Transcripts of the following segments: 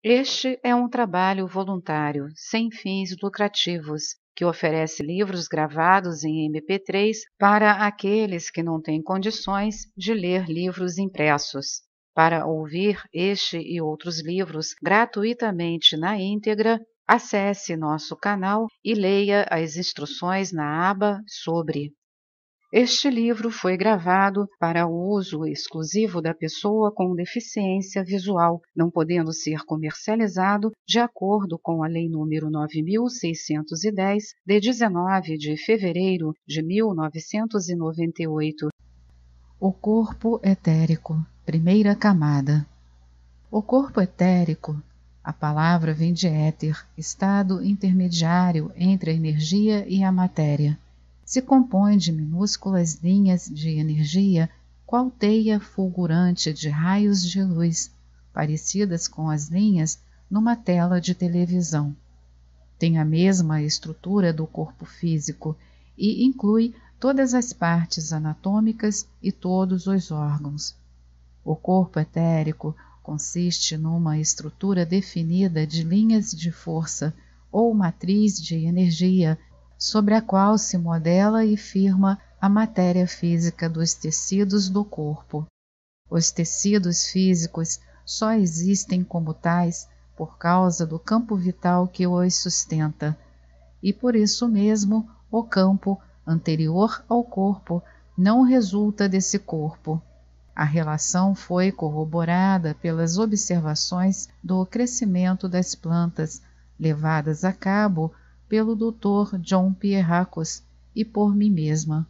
Este é um trabalho voluntário, sem fins lucrativos, que oferece livros gravados em MP3 para aqueles que não têm condições de ler livros impressos. Para ouvir este e outros livros gratuitamente na íntegra, acesse nosso canal e leia as instruções na aba Sobre. Este livro foi gravado para o uso exclusivo da pessoa com deficiência visual, não podendo ser comercializado de acordo com a Lei nº 9.610, de 19 de fevereiro de 1998. O corpo etérico, primeira camada. O corpo etérico, a palavra vem de éter, estado intermediário entre a energia e a matéria. Se compõe de minúsculas linhas de energia, qual teia fulgurante de raios de luz, parecidas com as linhas numa tela de televisão. Tem a mesma estrutura do corpo físico e inclui todas as partes anatômicas e todos os órgãos. O corpo etérico consiste numa estrutura definida de linhas de força ou matriz de energia, sobre a qual se modela e firma a matéria física dos tecidos do corpo. Os tecidos físicos só existem como tais por causa do campo vital que os sustenta, e por isso mesmo o campo anterior ao corpo não resulta desse corpo. A relação foi corroborada pelas observações do crescimento das plantas, levadas a cabo pelo Dr. John Pierracos e por mim mesma.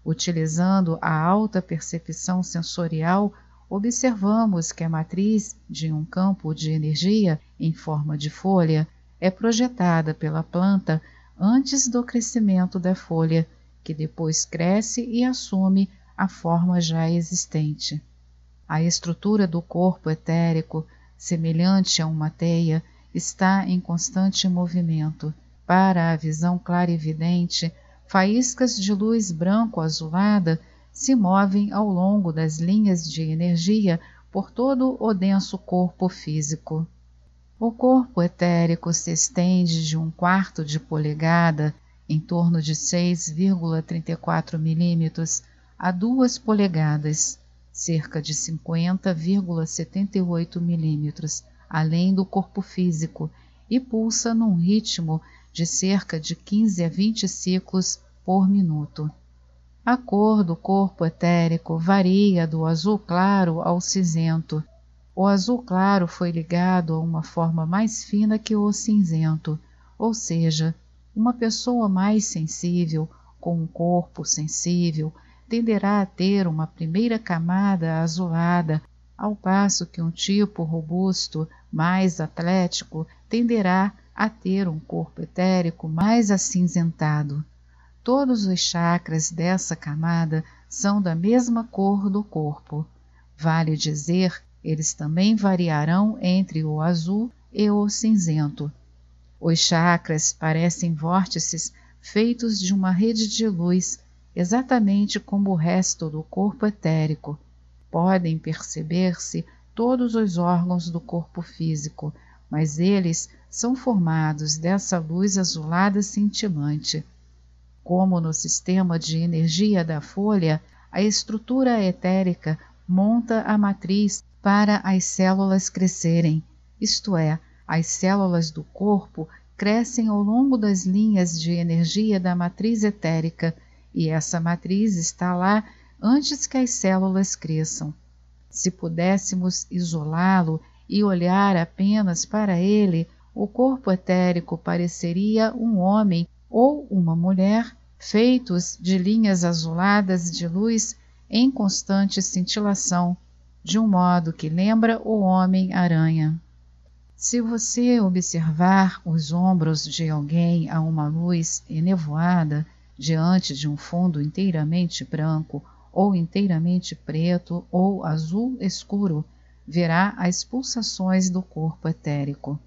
Utilizando a alta percepção sensorial, observamos que a matriz de um campo de energia em forma de folha é projetada pela planta antes do crescimento da folha, que depois cresce e assume a forma já existente. A estrutura do corpo etérico, semelhante a uma teia, está em constante movimento. Para a visão clarividente, faíscas de luz branco-azulada se movem ao longo das linhas de energia por todo o denso corpo físico. O corpo etérico se estende de 1/4 de polegada, em torno de 6,34 milímetros, a 2 polegadas, cerca de 50,78 milímetros, além do corpo físico, e pulsa num ritmo de cerca de 15 a 20 ciclos por minuto. A cor do corpo etérico varia do azul claro ao cinzento. O azul claro foi ligado a uma forma mais fina que o cinzento, ou seja, uma pessoa mais sensível, com um corpo sensível, tenderá a ter uma primeira camada azulada, ao passo que um tipo robusto, mais atlético, tenderá a ter um corpo etérico mais acinzentado. Todos os chakras dessa camada são da mesma cor do corpo. Vale dizer, eles também variarão entre o azul e o cinzento. Os chakras parecem vórtices feitos de uma rede de luz, exatamente como o resto do corpo etérico. Podem perceber-se todos os órgãos do corpo físico, mas eles são formados dessa luz azulada cintilante. Como no sistema de energia da folha, a estrutura etérica monta a matriz para as células crescerem, isto é, as células do corpo crescem ao longo das linhas de energia da matriz etérica, e essa matriz está lá antes que as células cresçam. Se pudéssemos isolá-lo e olhar apenas para ele, o corpo etérico pareceria um homem ou uma mulher, feitos de linhas azuladas de luz em constante cintilação, de um modo que lembra o Homem-Aranha. Se você observar os ombros de alguém a uma luz enevoada, diante de um fundo inteiramente branco, ou inteiramente preto, ou azul escuro, verá as pulsações do corpo etérico.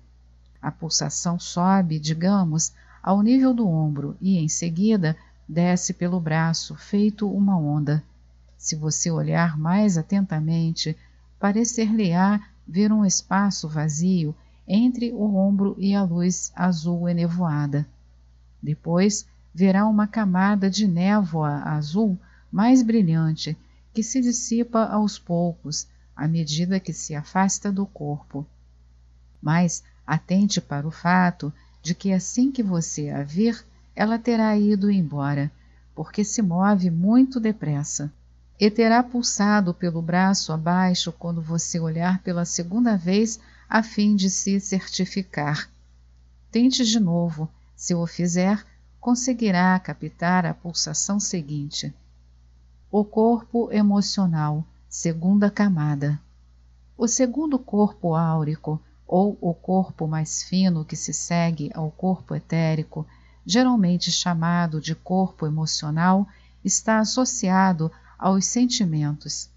A pulsação sobe, digamos, ao nível do ombro e, em seguida, desce pelo braço, feito uma onda. Se você olhar mais atentamente, parecer-lhe-á ver um espaço vazio entre o ombro e a luz azul enevoada. Depois verá uma camada de névoa azul mais brilhante que se dissipa aos poucos à medida que se afasta do corpo. Mas atente para o fato de que assim que você a vir, ela terá ido embora, porque se move muito depressa, e terá pulsado pelo braço abaixo quando você olhar pela segunda vez a fim de se certificar. Tente de novo, se o fizer, conseguirá captar a pulsação seguinte. O corpo emocional, segunda camada. O segundo corpo áurico, ou o corpo mais fino que se segue ao corpo etérico, geralmente chamado de corpo emocional, está associado aos sentimentos.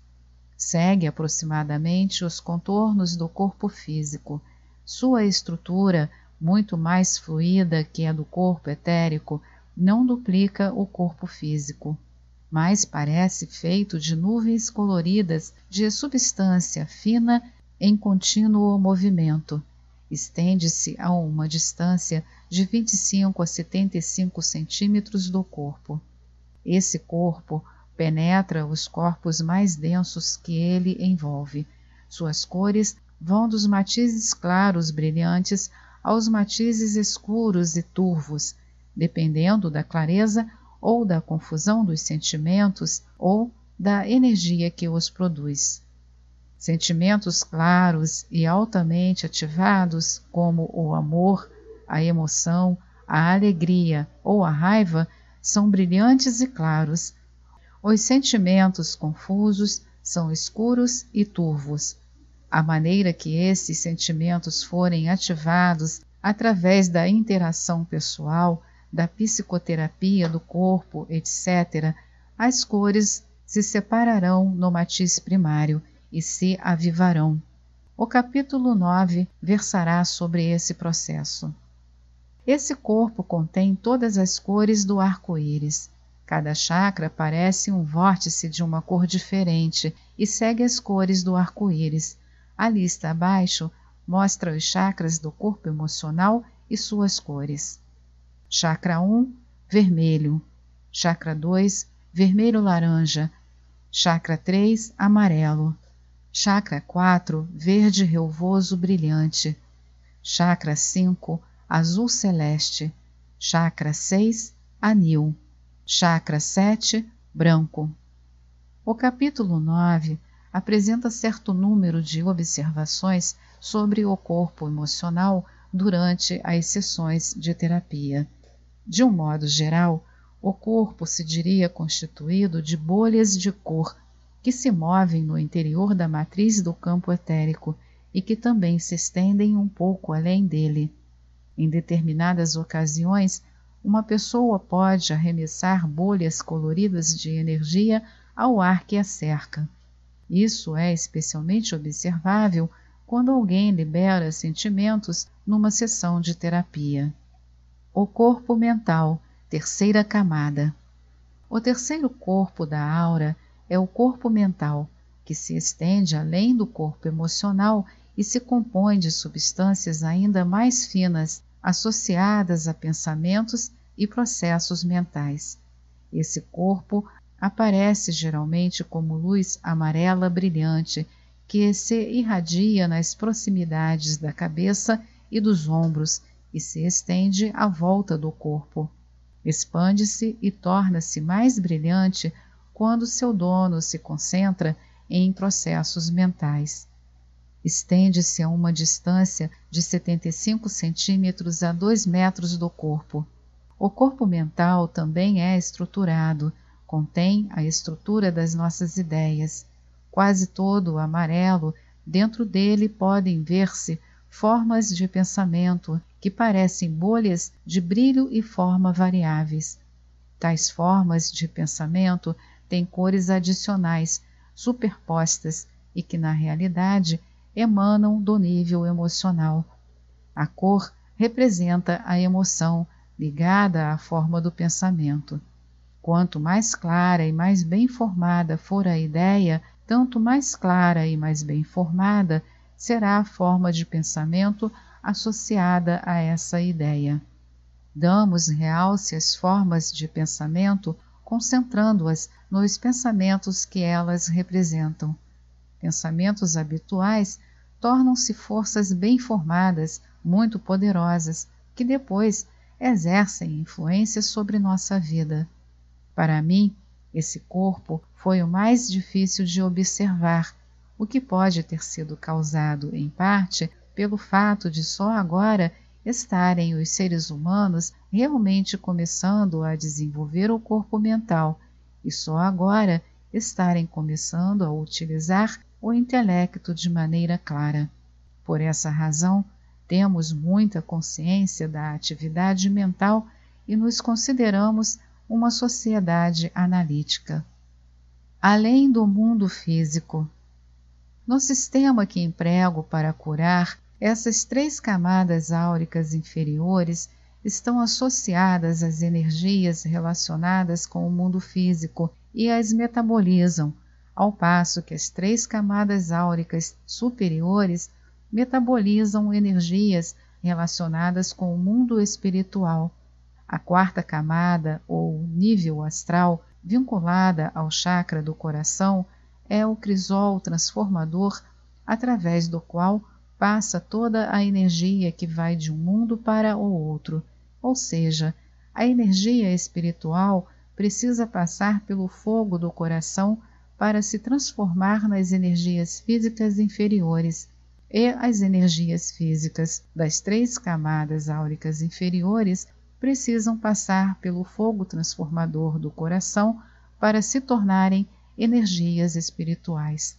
Segue aproximadamente os contornos do corpo físico. Sua estrutura, muito mais fluida que a do corpo etérico, não duplica o corpo físico, mas parece feito de nuvens coloridas de substância fina em contínuo movimento. Estende-se a uma distância de 25 a 75 centímetros do corpo. Esse corpo penetra os corpos mais densos que ele envolve. Suas cores vão dos matizes claros brilhantes aos matizes escuros e turvos, dependendo da clareza ou da confusão dos sentimentos ou da energia que os produz. Sentimentos claros e altamente ativados, como o amor, a emoção, a alegria ou a raiva, são brilhantes e claros. Os sentimentos confusos são escuros e turvos. A maneira que esses sentimentos forem ativados através da interação pessoal, da psicoterapia do corpo, etc., as cores se separarão no matiz primário e se avivarão. O capítulo 9 versará sobre esse processo. Esse corpo contém todas as cores do arco-íris. Cada chakra parece um vórtice de uma cor diferente e segue as cores do arco-íris. A lista abaixo mostra os chakras do corpo emocional e suas cores. Chakra 1, vermelho. Chakra 2, vermelho-laranja. Chakra 3, amarelo. Chakra 4, verde relvoso brilhante. Chakra 5, azul celeste. Chakra 6, anil. Chakra 7, branco. O capítulo 9 apresenta certo número de observações sobre o corpo emocional durante as sessões de terapia. De um modo geral, o corpo se diria constituído de bolhas de cor que se movem no interior da matriz do campo etérico e que também se estendem um pouco além dele. Em determinadas ocasiões, uma pessoa pode arremessar bolhas coloridas de energia ao ar que a cerca. Isso é especialmente observável quando alguém libera sentimentos numa sessão de terapia. O corpo mental, terceira camada. O terceiro corpo da aura é o corpo mental, que se estende além do corpo emocional e se compõe de substâncias ainda mais finas, associadas a pensamentos e processos mentais. Esse corpo aparece geralmente como luz amarela brilhante, que se irradia nas proximidades da cabeça e dos ombros e se estende à volta do corpo. Expande-se e torna-se mais brilhante quando seu dono se concentra em processos mentais. Estende-se a uma distância de 75 centímetros a 2 metros do corpo. O corpo mental também é estruturado, contém a estrutura das nossas ideias. Quase todo amarelo, dentro dele podem ver-se formas de pensamento que parecem bolhas de brilho e forma variáveis. Tais formas de pensamento têm cores adicionais, superpostas e que, na realidade, emanam do nível emocional. A cor representa a emoção ligada à forma do pensamento. Quanto mais clara e mais bem formada for a ideia, tanto mais clara e mais bem formada será a forma de pensamento associada a essa ideia. Damos realce às formas de pensamento, concentrando-as nos pensamentos que elas representam. Pensamentos habituais tornam-se forças bem formadas, muito poderosas, que depois exercem influência sobre nossa vida. Para mim, esse corpo foi o mais difícil de observar, o que pode ter sido causado, em parte, pelo fato de só agora estarem os seres humanos realmente começando a desenvolver o corpo mental e só agora estarem começando a utilizar o intelecto de maneira clara. Por essa razão, temos muita consciência da atividade mental e nos consideramos uma sociedade analítica. Além do mundo físico, no sistema que emprego para curar, essas 3 camadas áuricas inferiores estão associadas às energias relacionadas com o mundo físico e as metabolizam, ao passo que as 3 camadas áuricas superiores metabolizam energias relacionadas com o mundo espiritual. A 4ª camada, ou nível astral, vinculada ao chakra do coração, é o crisol transformador, através do qual passa toda a energia que vai de um mundo para o outro, ou seja, a energia espiritual precisa passar pelo fogo do coração para se transformar nas energias físicas inferiores, e as energias físicas das 3 camadas áuricas inferiores precisam passar pelo fogo transformador do coração para se tornarem energias espirituais.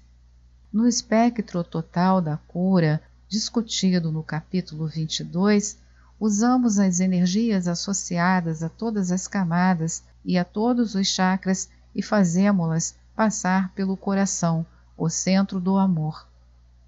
No espectro total da cura, discutido no capítulo 22, usamos as energias associadas a todas as camadas e a todos os chakras e fazemo-las passar pelo coração, o centro do amor.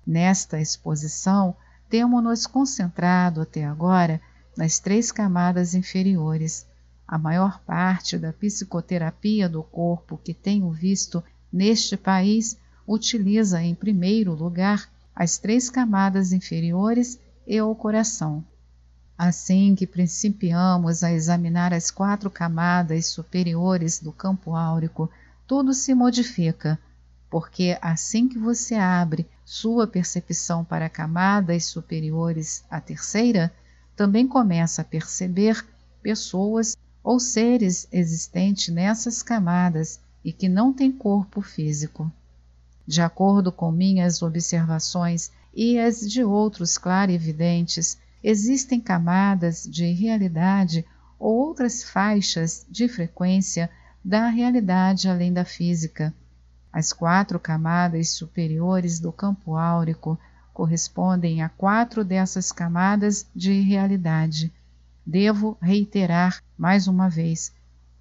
Nesta exposição, temo-nos concentrado até agora nas 3 camadas inferiores. A maior parte da psicoterapia do corpo que tenho visto neste país utiliza em primeiro lugar as 3 camadas inferiores e o coração. Assim que principiamos a examinar as 4 camadas superiores do campo áurico, tudo se modifica, porque assim que você abre sua percepção para camadas superiores à 3ª, também começa a perceber pessoas ou seres existentes nessas camadas e que não têm corpo físico. De acordo com minhas observações e as de outros clarividentes, existem camadas de realidade ou outras faixas de frequência da realidade além da física. As 4 camadas superiores do campo áurico correspondem a 4 dessas camadas de realidade. Devo reiterar mais uma vez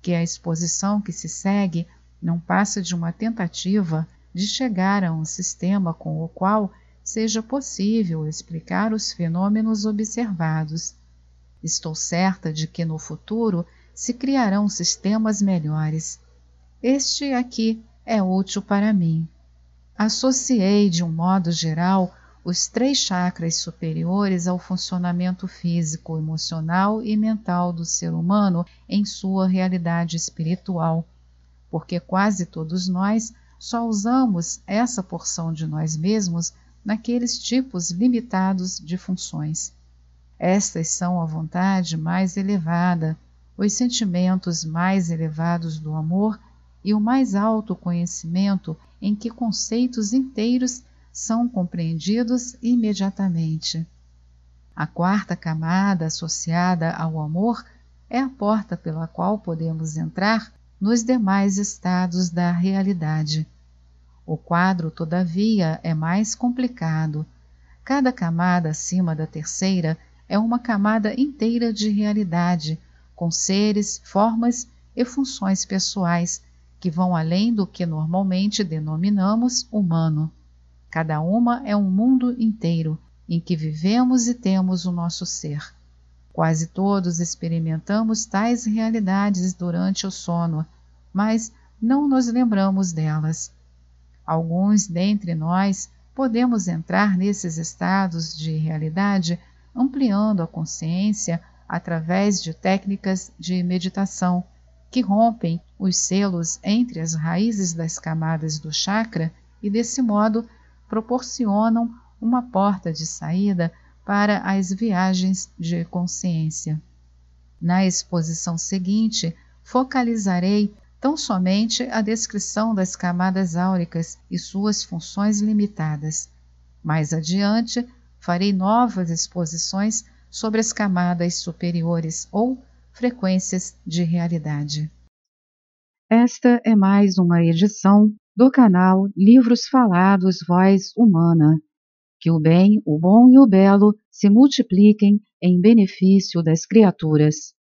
que a exposição que se segue não passa de uma tentativa de chegar a um sistema com o qual seja possível explicar os fenômenos observados. Estou certa de que no futuro se criarão sistemas melhores. Este aqui é útil para mim. Associei de um modo geral os 3 chakras superiores ao funcionamento físico, emocional e mental do ser humano em sua realidade espiritual, porque quase todos nós só usamos essa porção de nós mesmos naqueles tipos limitados de funções. Estas são a vontade mais elevada, os sentimentos mais elevados do amor e o mais alto conhecimento em que conceitos inteiros são compreendidos imediatamente. A 4ª camada associada ao amor é a porta pela qual podemos entrar nos demais estados da realidade. O quadro, todavia, é mais complicado. Cada camada acima da 3ª é uma camada inteira de realidade, com seres, formas e funções pessoais, que vão além do que normalmente denominamos humano. Cada uma é um mundo inteiro, em que vivemos e temos o nosso ser. Quase todos experimentamos tais realidades durante o sono, mas não nos lembramos delas. Alguns dentre nós podemos entrar nesses estados de realidade ampliando a consciência através de técnicas de meditação que rompem os selos entre as raízes das camadas do chakra e, desse modo, proporcionam uma porta de saída para as viagens de consciência. Na exposição seguinte, focalizarei tão somente a descrição das camadas áuricas e suas funções limitadas. Mais adiante, farei novas exposições sobre as camadas superiores ou frequências de realidade. Esta é mais uma edição do canal Livros Falados Voz Humana. Que o bem, o bom e o belo se multipliquem em benefício das criaturas.